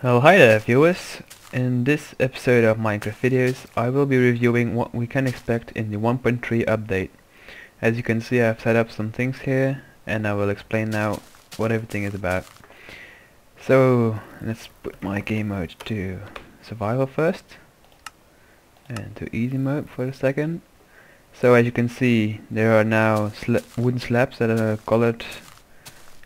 Oh, hi there viewers. In this episode of Minecraft videos I will be reviewing what we can expect in the 1.3 update. As you can see, I've set up some things here and I will explain now what everything is about. So let's put my game mode to survival first and to easy mode for a second. So as you can see, there are now wooden slabs that are colored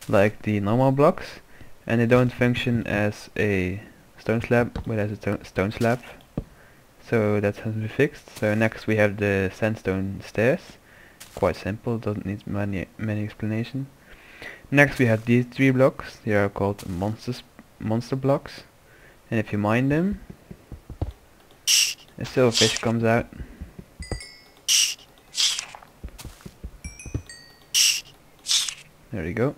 like the normal blocks, and they don't function as a stone slab but as a stone slab. So that has been fixed. So next we have the sandstone stairs. Quite simple, doesn't need many explanation. Next we have these three blocks. They are called monster blocks, and if you mine them, a silverfish comes out. There you go.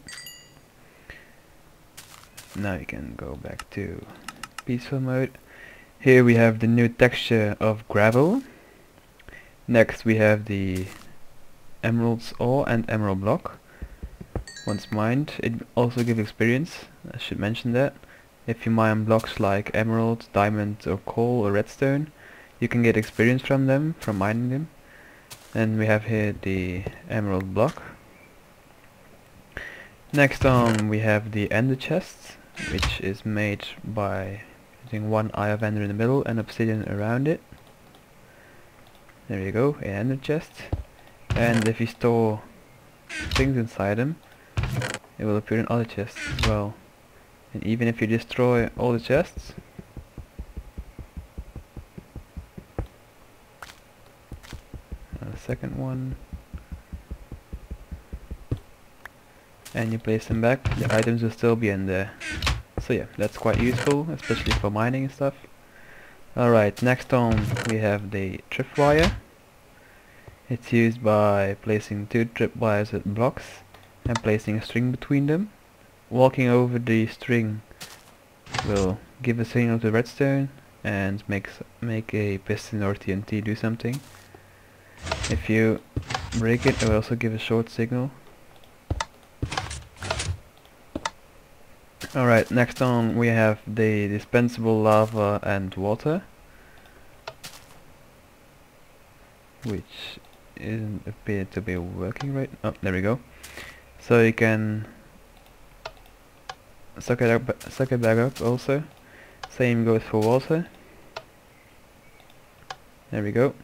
Now you can go back to peaceful mode. Here we have the new texture of gravel. Next we have the emeralds ore and emerald block. Once mined, it also gives experience. I should mention that. If you mine blocks like emerald, diamond or coal or redstone, you can get experience from them, from mining them. And we have here the emerald block. Next on we have the ender chest, which is made by using one eye of ender in the middle and obsidian around it. There you go, an ender chest. And if you store things inside them, it will appear in other chests as well. And even if you destroy all the chests, a second one, and you place them back, the items will still be in there. So yeah, that's quite useful, especially for mining and stuff. Alright, next on we have the tripwire. It's used by placing two tripwires with blocks and placing a string between them. Walking over the string will give a signal to redstone and make a piston or TNT do something. If you break it, it will also give a short signal. Alright, next on we have the dispensable lava and water, which isn't appear to be working right. Oh, there we go. So you can suck it back up also. Same goes for water. There we go.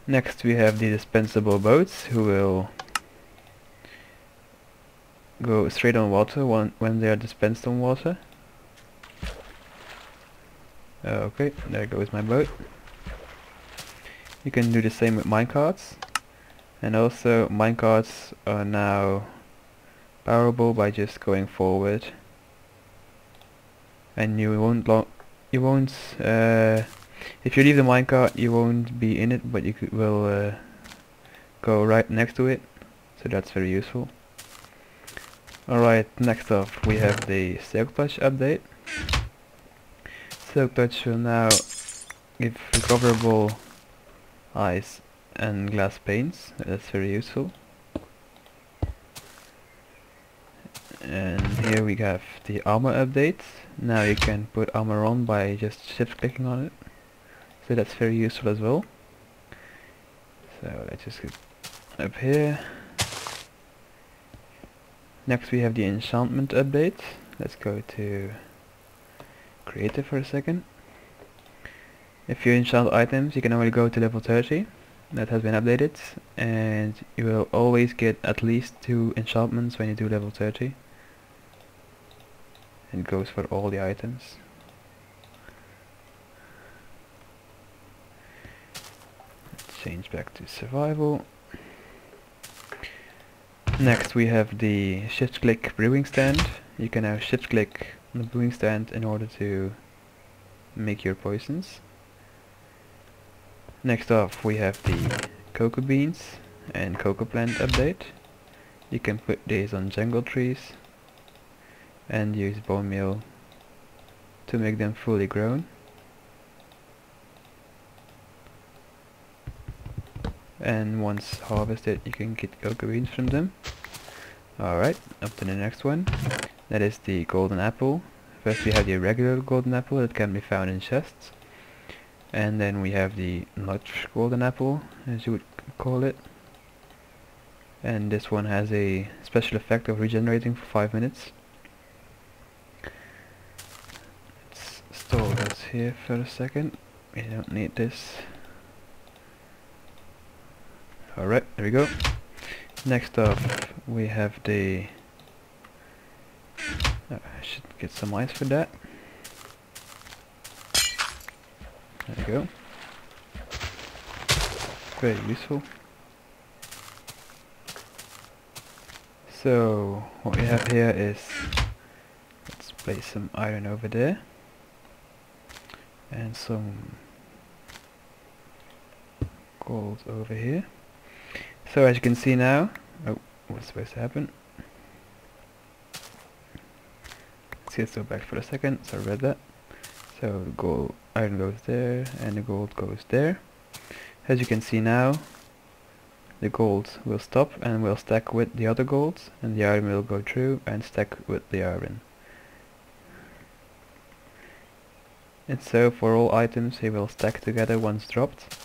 Next we have the dispensable boats, who will go straight on water when they are dispensed on water. Okay, there goes my boat. You can do the same with minecarts, and also minecarts are now powerable by just going forward, and you won't if you leave the minecart you won't be in it, but you will go right next to it, so that's very useful. Alright, next off we have the Silk Touch update. Silk Touch will now give recoverable ice and glass panes. That's very useful. And here we have the armor update. Now you can put armor on by just shift clicking on it, so that's very useful as well. So let's just get up here. Next we have the enchantment update. Let's go to creative for a second. If you enchant items, you can only go to level 30. That has been updated, and you will always get at least 2 enchantments when you do level 30. It goes for all the items. Let's change back to survival. Next we have the shift click brewing stand. You can now shift click on the brewing stand in order to make your poisons. Next off we have the cocoa beans and cocoa plant update. You can put these on jungle trees and use bone meal to make them fully grown. And once harvested you can get cocoa beans from them. Alright, up to the next one. That is the golden apple. First we have the regular golden apple that can be found in chests, and then we have the notch golden apple, as you would call it, and this one has a special effect of regenerating for 5 minutes. Let's store this here for a second. We don't need this. Alright, there we go. Next up we have the I should get some ice for that. There we go. Very useful. So what we have here is, let's place some iron over there and some gold over here. So as you can see now, oh, what's supposed to happen? Let's go back for a second. So I read that. So the gold, iron goes there, and the gold goes there. As you can see now, the gold will stop and will stack with the other golds, and the iron will go through and stack with the iron. And so for all items they will stack together once dropped.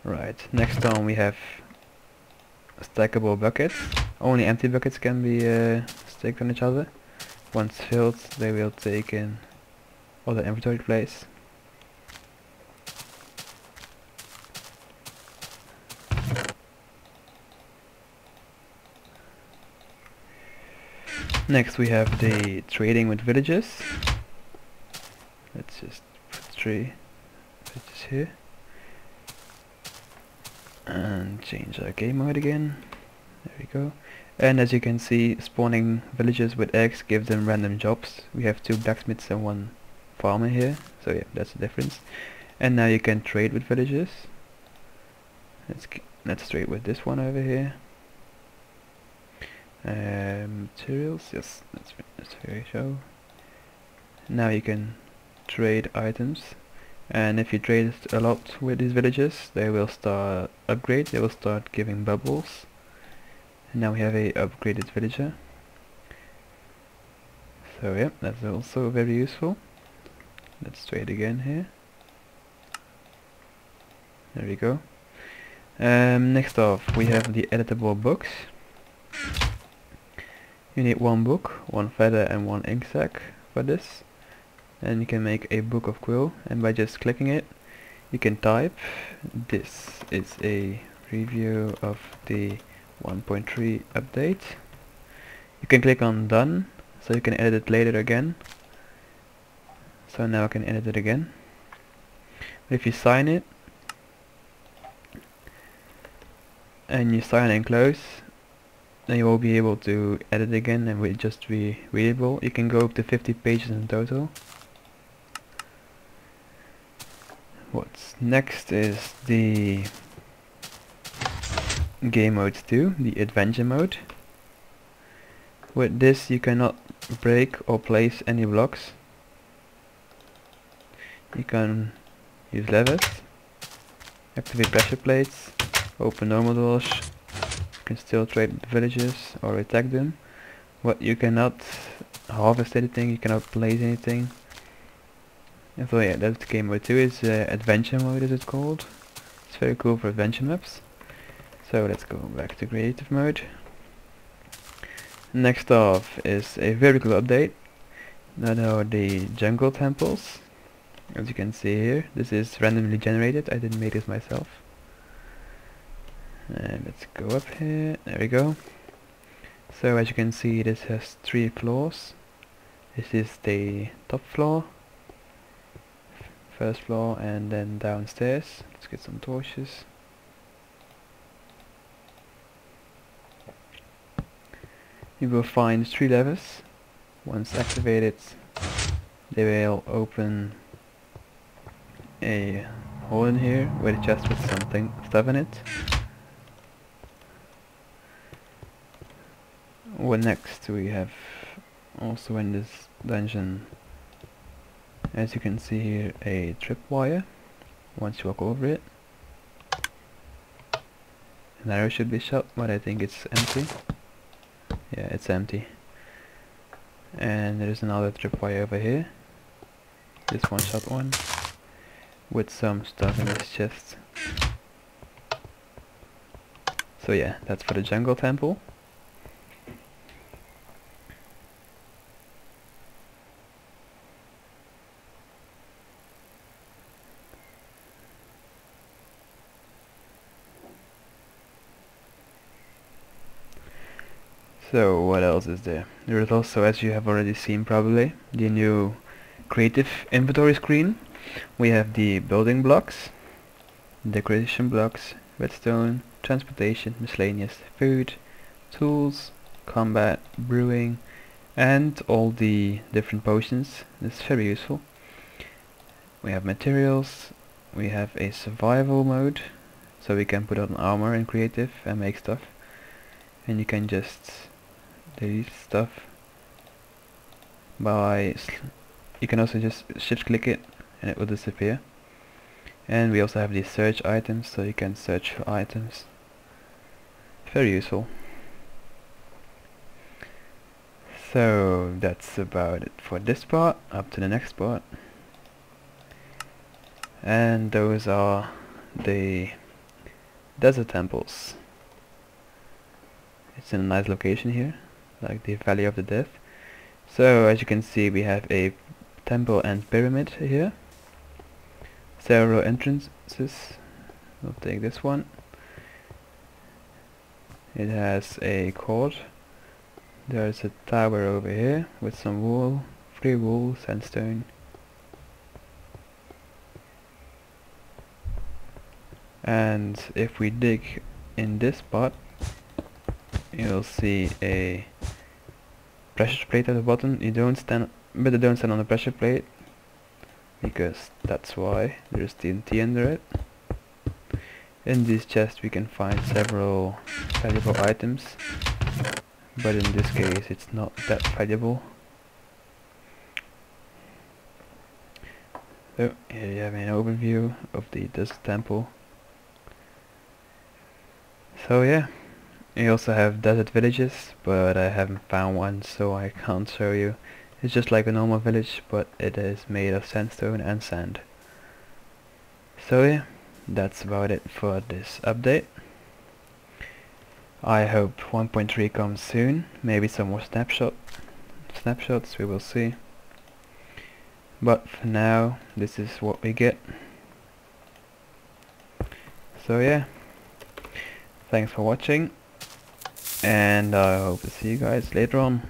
Right, next on we have stackable buckets. Only empty buckets can be stacked on each other. Once filled, they will take in all the inventory place. Next we have the trading with villages. Let's just put 3 villages here and change our game mode again. There we go. And as you can see, spawning villages with eggs gives them random jobs. We have 2 blacksmiths and 1 farmer here, so yeah, that's the difference. And now you can trade with villages. Let's trade with this one over here. Materials, yes, that's very show. Now you can trade items, and if you trade a lot with these villages, they will start upgrade. They will start giving bubbles. And now we have a upgraded villager. So yeah, that's also very useful. Let's trade again here. There we go. Next off we have the editable books. You need 1 book, 1 feather and 1 ink sac for this. And you can make a book of quill, and by just clicking it you can type. This is a review of the 1.3 update. You can click on done, so you can edit it later again. So now I can edit it again. But if you sign it and you sign and close, then you will be able to edit again and will just be readable. You can go up to 50 pages in total. What's next is the game modes 2, the adventure mode. With this you cannot break or place any blocks. You can use levers, activate pressure plates, open normal doors. You can still trade with villages or attack them. But you cannot harvest anything, you cannot place anything. And so yeah, that's the game mode 2, is adventure mode as it's called. It's very cool for adventure maps. So let's go back to creative mode. Next off is a very cool update. That are the jungle temples. As you can see here, this is randomly generated. I didn't make this myself. And let's go up here. There we go. So as you can see, this has 3 floors. This is the top floor, first floor, and then downstairs. Let's get some torches. You will find 3 levers. Once activated, they will open a hole in here with a chest with stuff in it. What next we have also in this dungeon, as you can see here, a tripwire. Once you walk over it, an arrow should be shot, but I think it's empty. Yeah, it's empty. And there's another tripwire over here. This one-shot one. With some stuff in this chest. So yeah, that's for the jungle temple. So what else is there? There is also, as you have already seen probably, the new creative inventory screen. We have the building blocks, decoration blocks, redstone, transportation, miscellaneous, food, tools, combat, brewing, and all the different potions. It's very useful. We have materials, we have a survival mode, so we can put on armor in creative and make stuff. And you can just delete stuff by you can also just shift click it and it will disappear. And we also have these search items, so you can search for items. Very useful. So that's about it for this part. Up to the next part. And those are the desert temples. It's in a nice location here, like the Valley of the Death. So as you can see, we have a temple and pyramid here. Several entrances. We'll take this one. It has a court. There's a tower over here with some wool, free wool, sandstone. And if we dig in this spot, you'll see a pressure plate at the bottom. You don't stand, but don't stand on the pressure plate, because that's why there's TNT under it. In this chest we can find several valuable items, but in this case it's not that valuable. So here you have an overview of the desert temple. So yeah, you also have desert villages, but I haven't found one, so I can't show you. It's just like a normal village, but it is made of sandstone and sand. So yeah, that's about it for this update. I hope 1.3 comes soon, maybe some more snapshots, we will see. But for now, this is what we get. So yeah, thanks for watching, and I hope to see you guys later on.